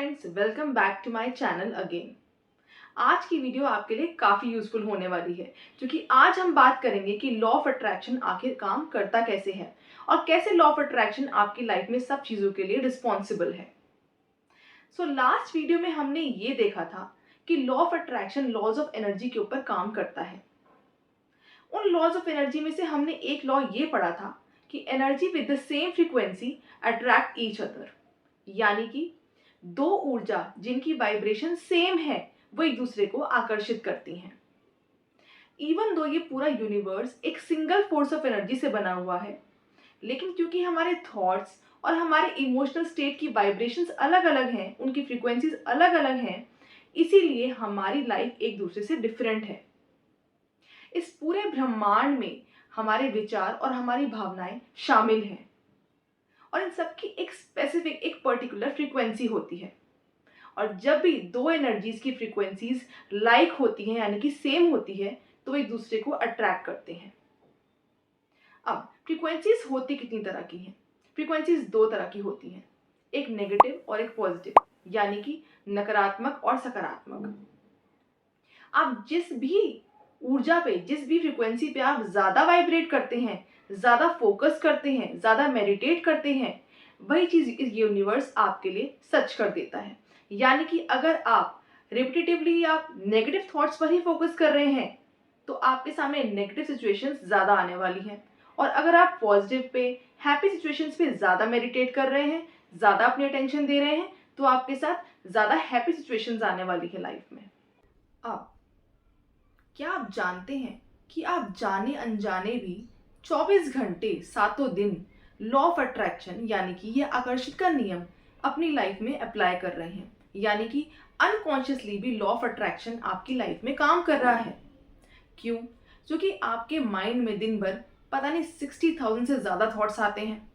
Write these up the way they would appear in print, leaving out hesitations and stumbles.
Friends, welcome back to my channel again. आज की video आपके लिए काफ़ी यूजफुल होने वाली है क्योंकि आज हम बात करेंगे कि लॉ ऑफ अट्रैक्शन आखिर काम करता कैसे है और कैसे लॉ ऑफ अट्रैक्शन आपकी लाइफ में सब चीज़ों के लिए रिस्पॉन्सिबल है। लास्ट वीडियो में हमने ये देखा था कि law of attraction laws of energy के ऊपर काम करता है। उन लॉज ऑफ एनर्जी में से हमने एक लॉ ये पढ़ा था कि energy with the same frequency attract each other, यानी कि दो ऊर्जा जिनकी वाइब्रेशन सेम है वो एक दूसरे को आकर्षित करती हैं। इवन दो ये पूरा यूनिवर्स एक सिंगल फोर्स ऑफ एनर्जी से बना हुआ है, लेकिन क्योंकि हमारे थॉट्स और हमारे इमोशनल स्टेट की वाइब्रेशंस अलग अलग हैं, उनकी फ्रीक्वेंसीज अलग अलग हैं, इसीलिए हमारी लाइफ एक दूसरे से डिफरेंट है। इस पूरे ब्रह्मांड में हमारे विचार और हमारी भावनाएं शामिल हैं और इन सबकी एक स्पेसिफिक एक पर्टिकुलर फ्रीक्वेंसी होती है। और जब भी दो एनर्जीज की फ्रीक्वेंसीज लाइक होती हैं यानी कि सेम होती है तो वो एक दूसरे को अट्रैक्ट करते हैं। अब फ्रीक्वेंसीज होती कितनी तरह की हैं? फ्रीक्वेंसीज दो तरह की होती हैं, एक नेगेटिव और एक पॉजिटिव, यानी कि नकारात्मक और सकारात्मक। आप जिस भी ऊर्जा पे, जिस भी फ्रीक्वेंसी पे आप ज़्यादा वाइब्रेट करते हैं, ज़्यादा फोकस करते हैं, ज़्यादा मेडिटेट करते हैं, वही चीज़ इस यूनिवर्स आपके लिए सच कर देता है। यानी कि अगर आप रिपीटेटिवली आप नेगेटिव थॉट्स पर ही फोकस कर रहे हैं तो आपके सामने नेगेटिव सिचुएशंस ज़्यादा आने वाली हैं, और अगर आप पॉजिटिव पे, हैप्पी सिचुएशंस पे ज़्यादा मेडिटेट कर रहे हैं, ज़्यादा अपनी अटेंशन दे रहे हैं, तो आपके साथ ज़्यादा हैप्पी सिचुएशंस आने वाली है लाइफ में। अब क्या आप जानते हैं कि आप जाने अनजाने भी 24 घंटे सातों दिन लॉ ऑफ अट्रैक्शन यानी कि ये आकर्षण का नियम अपनी लाइफ में अप्लाई कर रहे हैं, यानी कि अनकॉन्शियसली भी लॉ ऑफ अट्रैक्शन आपकी लाइफ में काम कर रहा है। क्यों? क्योंकि आपके माइंड में दिन भर पता नहीं 60,000 से ज़्यादा थॉट्स आते हैं,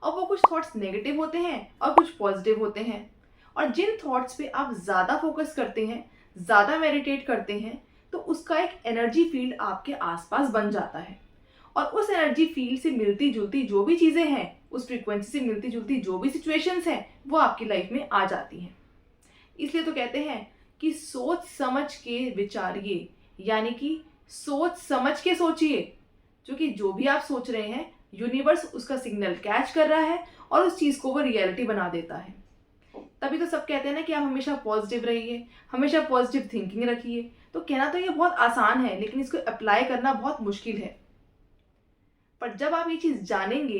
और वो कुछ थॉट्स नेगेटिव होते हैं और कुछ पॉजिटिव होते हैं। और जिन थॉट्स पे आप ज़्यादा फोकस करते हैं, ज़्यादा मेडिटेट करते हैं, तो उसका एक एनर्जी फील्ड आपके आसपास बन जाता है, और उस एनर्जी फील्ड से मिलती जुलती जो भी चीज़ें हैं, उस फ्रीक्वेंसी से मिलती जुलती जो भी सिचुएशंस हैं, वो आपकी लाइफ में आ जाती हैं। इसलिए तो कहते हैं कि सोच समझ के विचारिए, यानी कि सोच समझ के सोचिए, क्योंकि जो भी आप सोच रहे हैं यूनिवर्स उसका सिग्नल कैच कर रहा है और उस चीज़ को वो रियलिटी बना देता है। तभी तो सब कहते हैं ना कि आप हमेशा पॉजिटिव रहिए, हमेशा पॉजिटिव थिंकिंग रखिए। तो कहना तो ये बहुत आसान है, लेकिन इसको अप्लाई करना बहुत मुश्किल है। पर जब आप ये चीज़ जानेंगे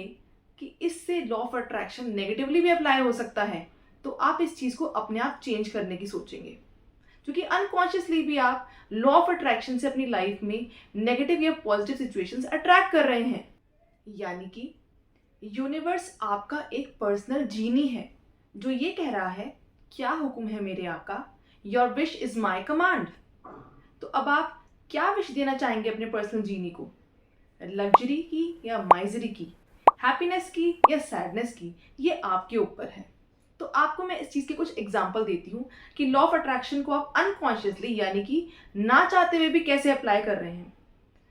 कि इससे लॉ ऑफ अट्रैक्शन नेगेटिवली भी अप्लाई हो सकता है, तो आप इस चीज़ को अपने आप चेंज करने की सोचेंगे, क्योंकि अनकॉन्शियसली भी आप लॉ ऑफ अट्रैक्शन से अपनी लाइफ में नेगेटिव या पॉजिटिव सिचुएशंस अट्रैक्ट कर रहे हैं। यानी कि यूनिवर्स आपका एक पर्सनल जीनी है जो ये कह रहा है, क्या हुक्म है मेरे आका, your wish is my command. तो अब आप क्या विश देना चाहेंगे अपने पर्सनल जीनी को? लग्जरी की या माइजरी की, हैप्पीनेस की या सैडनेस की, ये आपके ऊपर है। तो आपको मैं इस चीज़ के कुछ एग्जांपल देती हूँ कि लॉ ऑफ अट्रैक्शन को आप अनकॉन्शियसली यानी कि ना चाहते हुए भी कैसे अप्लाई कर रहे हैं।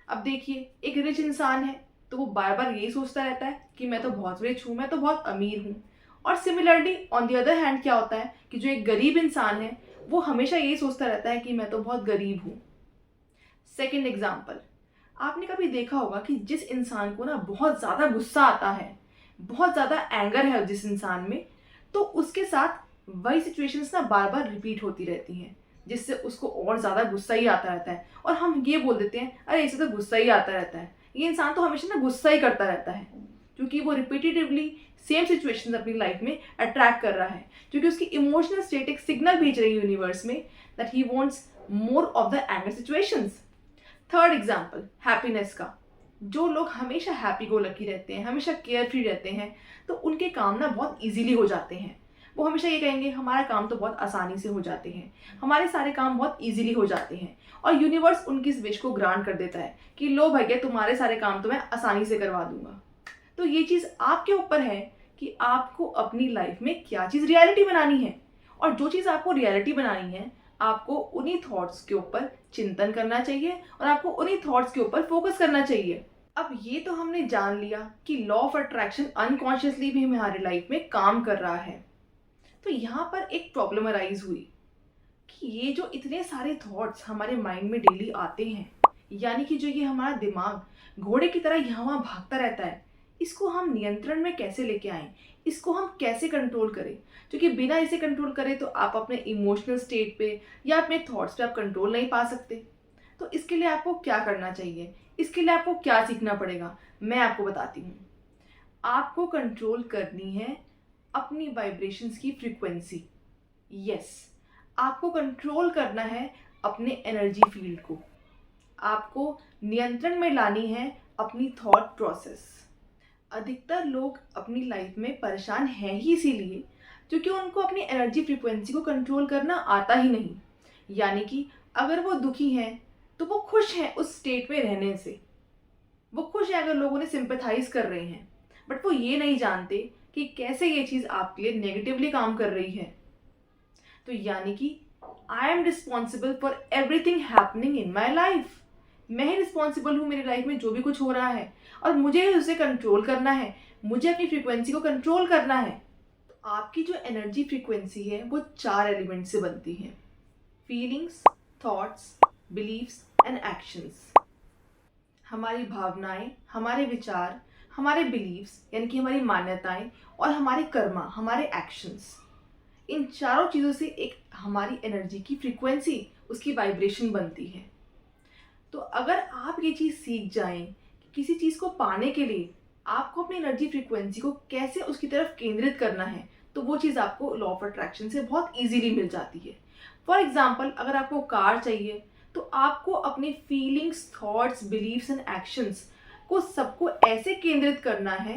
अब देखिए, एक रिच इंसान है तो वो बार बार यही सोचता रहता है कि मैं तो बहुत रिच हूँ, मैं तो बहुत अमीर हूँ। और similarly on the other hand क्या होता है कि जो एक गरीब इंसान है वो हमेशा यही सोचता रहता है कि मैं तो बहुत गरीब हूँ। सेकेंड एग्जाम्पल, आपने कभी देखा होगा कि जिस इंसान को ना बहुत ज़्यादा गुस्सा आता है, बहुत ज़्यादा एंगर है जिस इंसान में, तो उसके साथ वही सिचुएशंस ना बार बार रिपीट होती रहती हैं, जिससे उसको और ज़्यादा गुस्सा ही आता रहता है। और हम ये बोल देते हैं, अरे इसे तो गुस्सा ही आता रहता है, ये इंसान तो हमेशा ना गुस्सा ही करता रहता है, क्योंकि वो रिपीटेटिवली सेम सिचुएशंस अपनी लाइफ में अट्रैक्ट कर रहा है, क्योंकि उसकी इमोशनल स्टेट एक सिग्नल भेज रही है यूनिवर्स में that he wants more of the anger situations. Third example, happiness का। जो लोग हमेशा हैप्पी गो लकी रहते हैं, हमेशा केयर फ्री रहते हैं, तो उनके काम ना बहुत इजीली हो जाते हैं। वो हमेशा ये कहेंगे, हमारा काम तो बहुत आसानी से हो जाते हैं, हमारे सारे काम बहुत इजीली हो जाते हैं। और यूनिवर्स उनकी इस विश को ग्रांट कर देता है कि लो भैया, तुम्हारे सारे काम तो मैं आसानी से करवा दूंगा। तो ये चीज़ आपके ऊपर है कि आपको अपनी लाइफ में क्या चीज़ रियलिटी बनानी है, और जो चीज़ आपको रियलिटी बनानी है आपको उन्हीं थॉट्स के ऊपर चिंतन करना चाहिए और आपको उन्हीं थॉट्स के ऊपर फोकस करना चाहिए। अब ये तो हमने जान लिया कि लॉ ऑफ अट्रैक्शन अनकॉन्शियसली भी हमारी लाइफ में काम कर रहा है। तो यहाँ पर एक प्रॉब्लम अराइज हुई कि ये जो इतने सारे थॉट्स हमारे माइंड में डेली आते हैं, यानी कि जो ये हमारा दिमाग घोड़े की तरह यहाँ वहाँ भागता रहता है, इसको हम नियंत्रण में कैसे लेके आएं, इसको हम कैसे कंट्रोल करें। क्योंकि बिना इसे कंट्रोल करें तो आप अपने इमोशनल स्टेट पे या अपने थॉट्स पे आप कंट्रोल नहीं पा सकते। तो इसके लिए आपको क्या करना चाहिए, इसके लिए आपको क्या सीखना पड़ेगा, मैं आपको बताती हूँ। आपको कंट्रोल करनी है अपनी वाइब्रेशंस की फ्रीक्वेंसी। यस, आपको कंट्रोल करना है अपने एनर्जी फील्ड को। आपको नियंत्रण में लानी है अपनी थॉट प्रोसेस। अधिकतर लोग अपनी लाइफ में परेशान हैं ही इसीलिए क्योंकि उनको अपनी एनर्जी फ्रीक्वेंसी को कंट्रोल करना आता ही नहीं। यानी कि अगर वो दुखी हैं तो वो खुश हैं उस स्टेट में रहने से, वो खुश है अगर लोग उन्हें सिंपैथाइज कर रहे हैं, बट वो ये नहीं जानते कि कैसे ये चीज़ आपके लिए नेगेटिवली काम कर रही है। तो यानी कि I am responsible for everything happening in my life. मैं ही रिस्पॉन्सिबल हूँ मेरी लाइफ में जो भी कुछ हो रहा है, और मुझे ही उसे कंट्रोल करना है, मुझे अपनी फ्रीक्वेंसी को कंट्रोल करना है। तो आपकी जो एनर्जी फ्रीक्वेंसी है वो 4 एलिमेंट से बनती है: feelings, thoughts, believes and actions. हमारी भावनाएं, हमारे विचार, हमारे बिलीव्स यानी कि हमारी मान्यताएं, और हमारे कर्मा, हमारे एक्शंस, इन चारों चीज़ों से एक हमारी एनर्जी की फ्रीक्वेंसी, उसकी वाइब्रेशन बनती है। तो अगर आप ये चीज़ सीख जाएं कि किसी चीज़ को पाने के लिए आपको अपनी एनर्जी फ्रीक्वेंसी को कैसे उसकी तरफ केंद्रित करना है, तो वो चीज़ आपको लॉ ऑफ अट्रैक्शन से बहुत इजीली मिल जाती है। फॉर एग्जाम्पल, अगर आपको कार चाहिए तो आपको अपने feelings, thoughts, believes and actions को सबको ऐसे केंद्रित करना है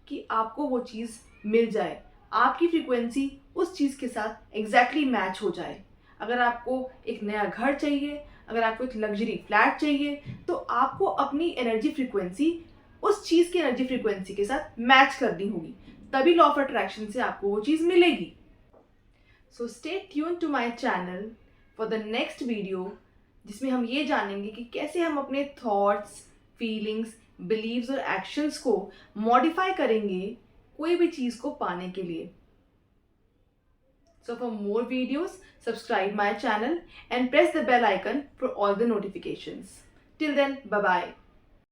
कि आपको वो चीज़ मिल जाए, आपकी फ्रीक्वेंसी उस चीज़ के साथ एग्जैक्टली मैच हो जाए। अगर आपको एक नया घर चाहिए, अगर आपको एक लग्जरी फ्लैट चाहिए, तो आपको अपनी एनर्जी फ्रीक्वेंसी उस चीज़ की एनर्जी फ्रीक्वेंसी के साथ मैच करनी होगी, तभी लॉ ऑफ अट्रैक्शन से आपको वो चीज़ मिलेगी। So stay tune to my channel for the next video, जिसमें हम ये जानेंगे कि कैसे हम अपने थॉट्स, फीलिंग्स, बिलीव्स और एक्शंस को मॉडिफाई करेंगे कोई भी चीज़ को पाने के लिए। So for more videos, subscribe my channel and press the bell icon for all the notifications. Till then, bye bye.